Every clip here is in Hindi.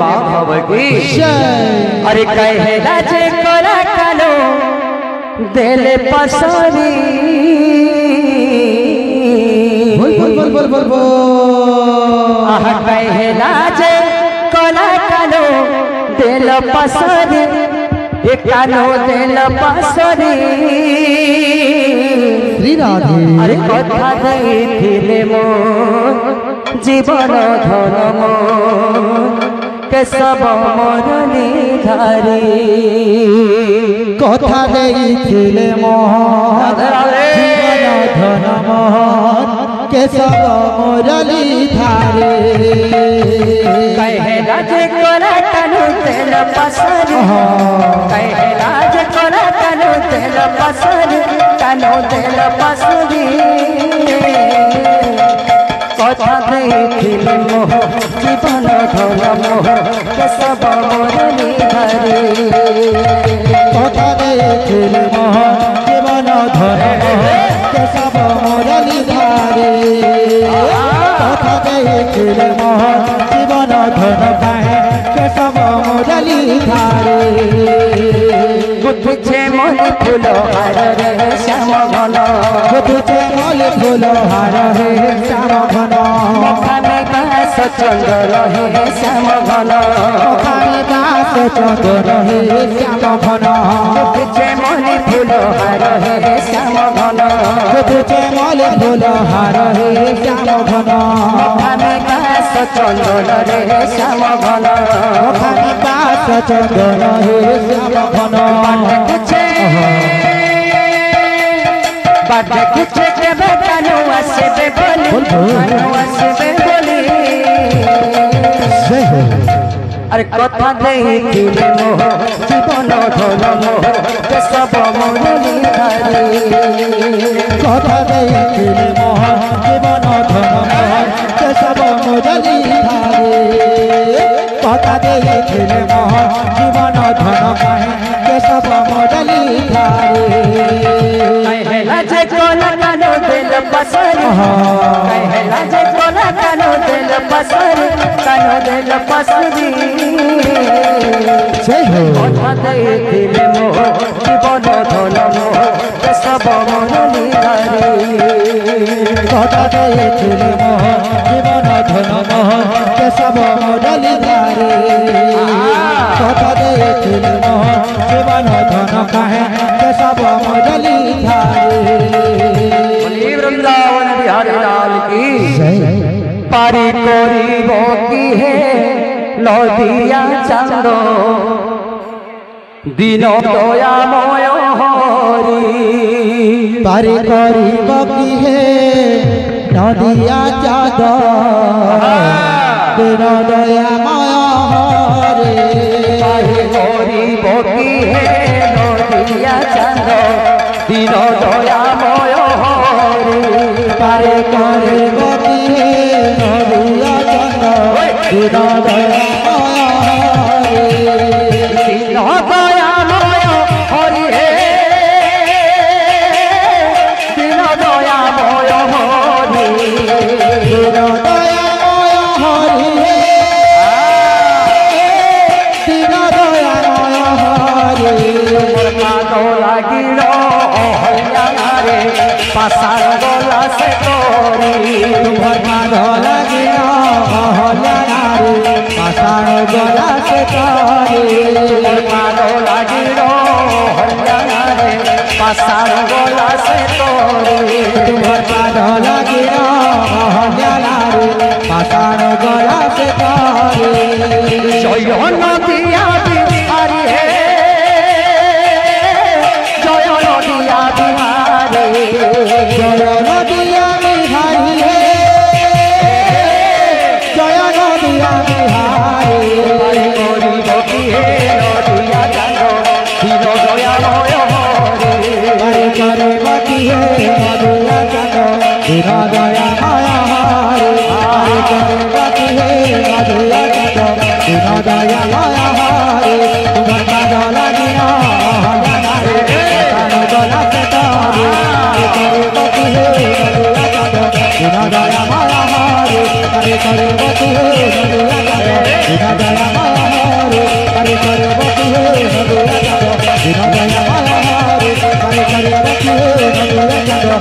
माधव की अरे कहे राजे करा कालो दिल पसरी आह कहे राजे करा कालो दिल पसरी कानो दिल पसरी अरे कथा देइथिले मो जीवन धन मो केशव मोर निधारी कथा देइथिले मो जीवन धन मो केशव मोर निधारी कहे राजे कोरा कानो दिल पसरी कहे राजे कोरा कानो दिल पसरी कानो दिल पसरी कथा देइथिले मोह जीवन धन मोह केशव मोर निधारी कथा देइथिले मोह जीवन धन मोह केशव मोर निधारी कथा देइथिले मोह जीवन धन पाए केशव मोर निधारी गुथुछे मोल फूल हार रे श्याम घन गुथुछे मोल फूल हार रे श्याम घन मुखाने बास चंद्र हे श्याम घन मुखाने बास चंद्र हे श्याम घन गुथुछे मोल फूल हार हे श्याम घन गुथुछे मोल फूल हार हे श्याम घन मुखाने बास चंद्र रे श्याम घन मुखाने बास चंद्र हे श्याम घन बाटे कुछ के बतानो आसे बोली अरे कथा देइथिले मोह जीवन धन मोह केशव मोर निधारी कथा देइथिले मोह जीवन धन मोह केशव मोर निधारी कथा देइथिले मोह जीवन धन मोह केशव मोर निधारी कहे राजे कोला कानो दिल पसरी कहे राजे कोला कानो दिल पसरी कानो दिल पसरी कथा देइथिले मोह जीवन धन मोह केशव मोर निधारी कथा देइथिले मोह जीवन धन मोह केशव मोर निधारी कथा देइथिले मोह जीवन धन काहे केशव मोर निधारी वृंदावन बिहारी लाल की पारी करिब की है नदिया चांदो दिन दयामय हरि पारी करिब की हे नदिया चाँद दिन दयामय हरि पारी करिब की है नदिया चांदो दिन दयामय हरि पारी करिब की हे नदिया चाँद दिन दयामय हरि दिन दयामय हरि हे दिन दयामय हरि दिन दयामय हरि हे दिन दयामय हरि कादो लागिल हरियाणारे पाषाण गला से तोरी तुम्हार कादो लागिल हरियाणारे पाषाण गला से तोरी कादो लागिल हरियाणारे पाषाण गला से तोरी तुम्हार कादो लागिल हरियाणारे पाषाण गला से तोरी जय नदिया बिहारी हे जय नदिया बिहारी जय नदिया बिहारी हे जय नदिया बिहारी गरीब की हे नदिया जानो दिन दयामय हरि हरे गरीब की हे नदिया जानो दिन दयामय हरि हरे गरीब की हे नदिया जानो दिन दयामय हरि तुम्हार कादो लागिल हरियाणारे पाषाण गला से तोरी गरीब की हे नदिया जानो दिन दयामय हरि हरे गरीब की हे नदिया जानो दिन दयामय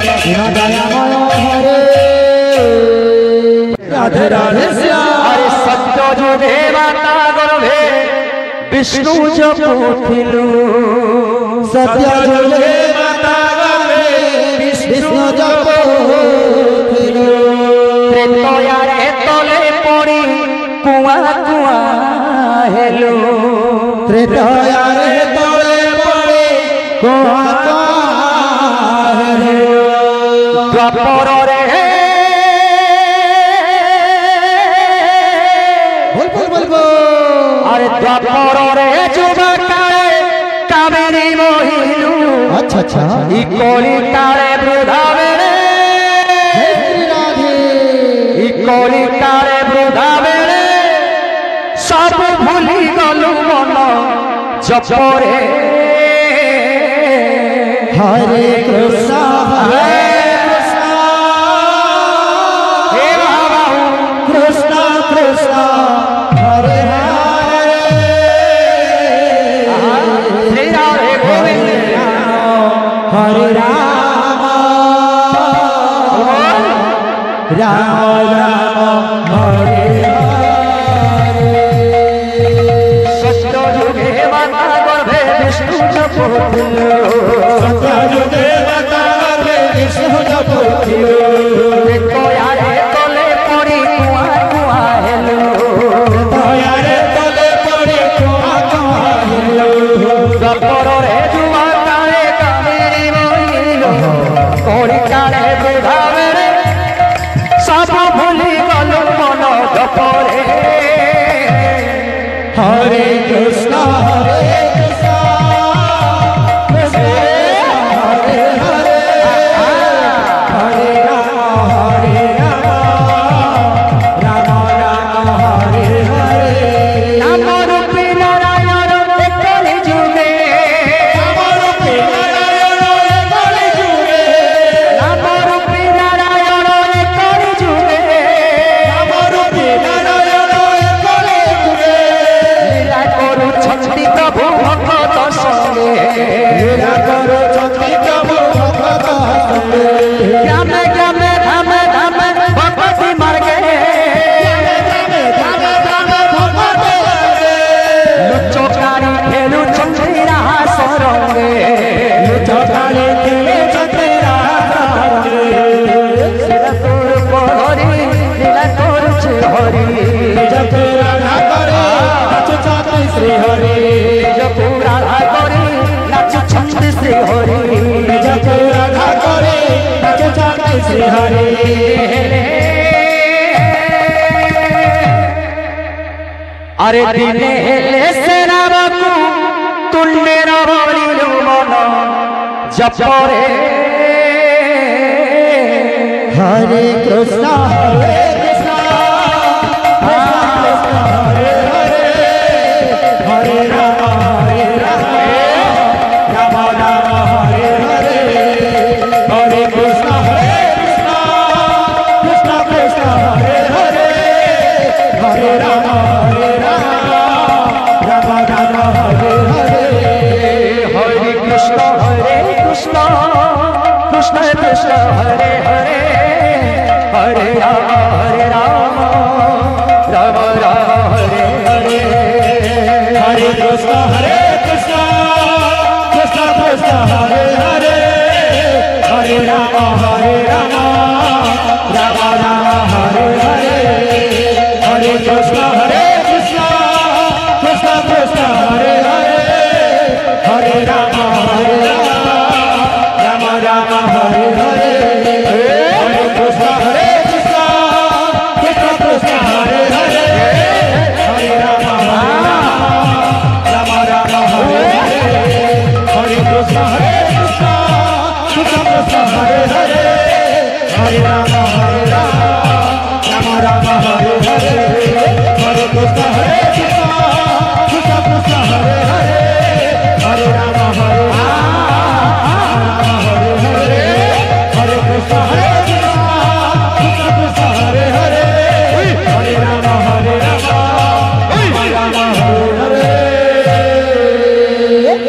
दीनदयामय हरे राधे राधे श्याम अरे सत्य जुगे माता गर्भे विष्णु जपुथिलु सत्य जुगे माता गर्भे विष्णु जपुथिलु त्रेतयारे तले पड़ी कुआ कुआ हेलु त्रेतयारे तले पड़ी कुआ कुआ हेलु द्वापर रे अरे द्वापर रे जुबा काले कावेरी मोहिलु अच्छा अच्छा ई कोली काले वृद्धा बेले ई कोली काले वृद्धा बेले सब भूली गलु मन जपरे हरे कृष्ण हरे कृष्ण हे बाबा कृष्ण कृष्ण हरे हरे श्री राधे गोविंद हरे राम राम राम हरे हरे सत्य जुगे माता गर्भे विष्णु जपुथिलु सत्य जुगे माता गर्भे विष्णु जपुथिलु त्रेतयारे तले पड़ी कुआ कुआ हेलु त्रेतयारे तले पड़ी कुआ कुआ हेलु द्वापर रे जुआ काले कावेरी मोहिलु कोली काले वृद्धा बेले सब भूली गलु मन जपरे हरे कृष्ण हरे कृष्ण कृष्ण हरे हरे हरे राम राम राम हरे हरे नाम रूपी नारायण कलि जुगे नाम रूपी नारायण कलि जुगे नाम रूपी नारायण कलि जुगे नाम रूपी नारायण कलि जुगे लीला करू छंदी प्रभु भक्त संगे लीला करो चंदी प्रभु भक्त संगे ग्रामे ग्रामे धामे धामे भगवती मार्गे लुचोकारी खेलु चंद्रा सरंगे चौकाले खेले चंद्रा लीला करू पहरी लीला करू हरि जप राधा करे नाच चाँदी श्री हरि जप राधा करे नाच छंद श्री हरि जप राधा करे नाच चाँदी श्री हरि अरे दिले हेले से रामकु तुल्ले रवरिलु मन जपरे हरे कृष्ण हरे कृष्ण कृष्ण हरे हरे हरे राम राम राम हरे हरे हरे कृष्ण कृष्ण कृष्ण हरे हरे हरे राम राम राम हरे हरे हरे कृष्ण कृष्ण कृष्ण हरे हरे हरे राम राम राम हरे हरे हरे कृष्ण कृष्ण कृष्ण हरे हरे हरे राम राम राम हरे हरे हरे कृष्ण कृष्ण कृष्ण हरे हरे हरे राम राम राम हरे हरे हरे कृष्ण कृष्ण कृष्ण हरे हरे हरे राम राम राम हरे हरे हरे कृष्ण कृष्ण कृष्ण हरे हरे हरे राम राम राम हरे हरे हरे कृष्ण कृष्ण कृष्ण हरे हरे हरे राम हरे हरे हरे कृष्ण कृष्ण हरे हरे हरे राम राम हरे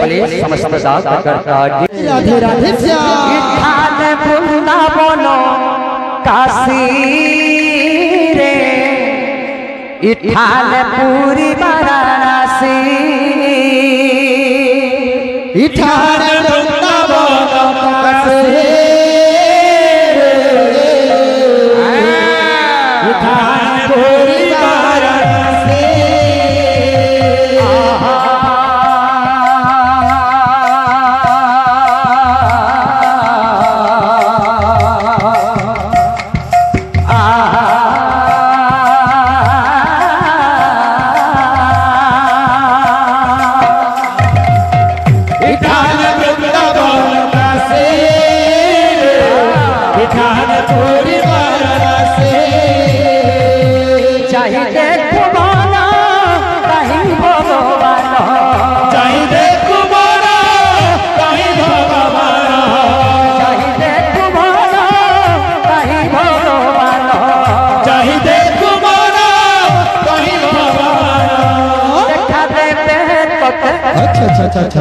हरे समस्त दास करता राधे राधे श्याम বৃন্দাবন কাশী রে ইঠানে পুরী বারাণসী ইঠানে বৃন্দাবন কাশী ইঠানে পুরী বারাণসী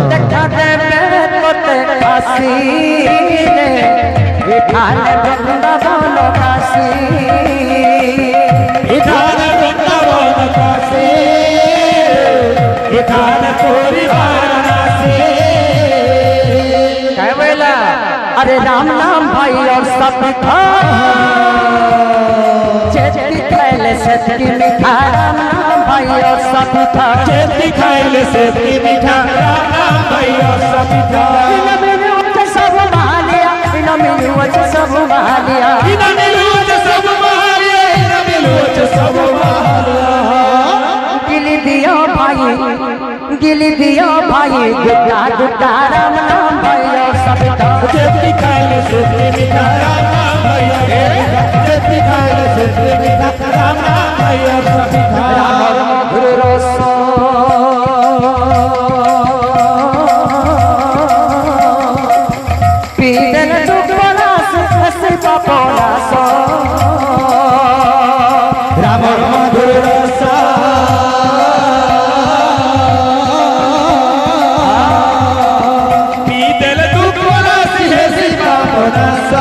দেখা দেবে তোতে কাশী রে ইঠানে বৃন্দাবন কাশী ইঠানে বৃন্দাবন কাশী ইঠানে পুরী বারাণসী क्या बोला अरे राम नाम भाई और सब मिठा चेती खाइले से मीठा राम नाम भाई और सब मिठा चेती खाइले से मीठा राम नाम भाई और सब मिठा सब महालिया इन मिलुआ सब महालिया इन मिलुआ सब महालिया इन मिलुआ सब महालिया गिली दियो भाई गुड्डा गुड्डा राम नाम भाई और सब मिठा चेती खाइले से मीठा राम नाम भाई चेती खाइले से मीठा राम नाम भाई और सब मिठा राम मधुर रस पीदन दुपलास हसी पपलास राम मधुर रस पीदन दुपलास हसी पपलास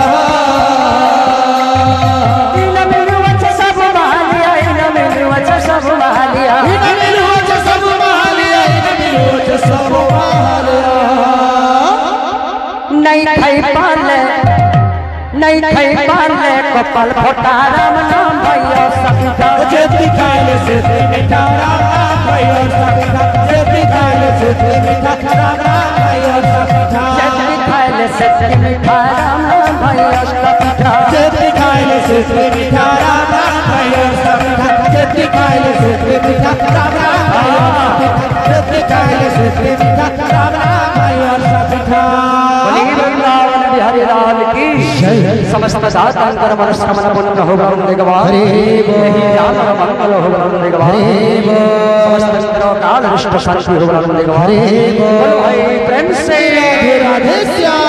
इन मिलुआ सब महालिया इन मिलुआ सब महालिया इन मिलुआ सब महालिया इन मिलुआ सब महालिया नहीं खाई पाले कपल फोटा राम नाम भैया सखा चेती खाइले से मीठा राम नाम भैया सखा चेती खाइले से मीठा राम नाम भैया सखा चेती खाइले से मीठा राम नाम भैया सखा चेती खाइले से मीठा राम नाम भैया सखा चेती खाइले से मीठा राम नाम भैया चेती खाइले से मीठा राम नाम भैया सखा वृंदावन बिहारी लाल की समस्त साधन मनस्कामना पूर्ण हो वंदे गवाह मंगल हो वंदे गवाह समस्त काल रिष्ट शांति हो वंदे गवाह भाई प्रेम से राधे श्याम।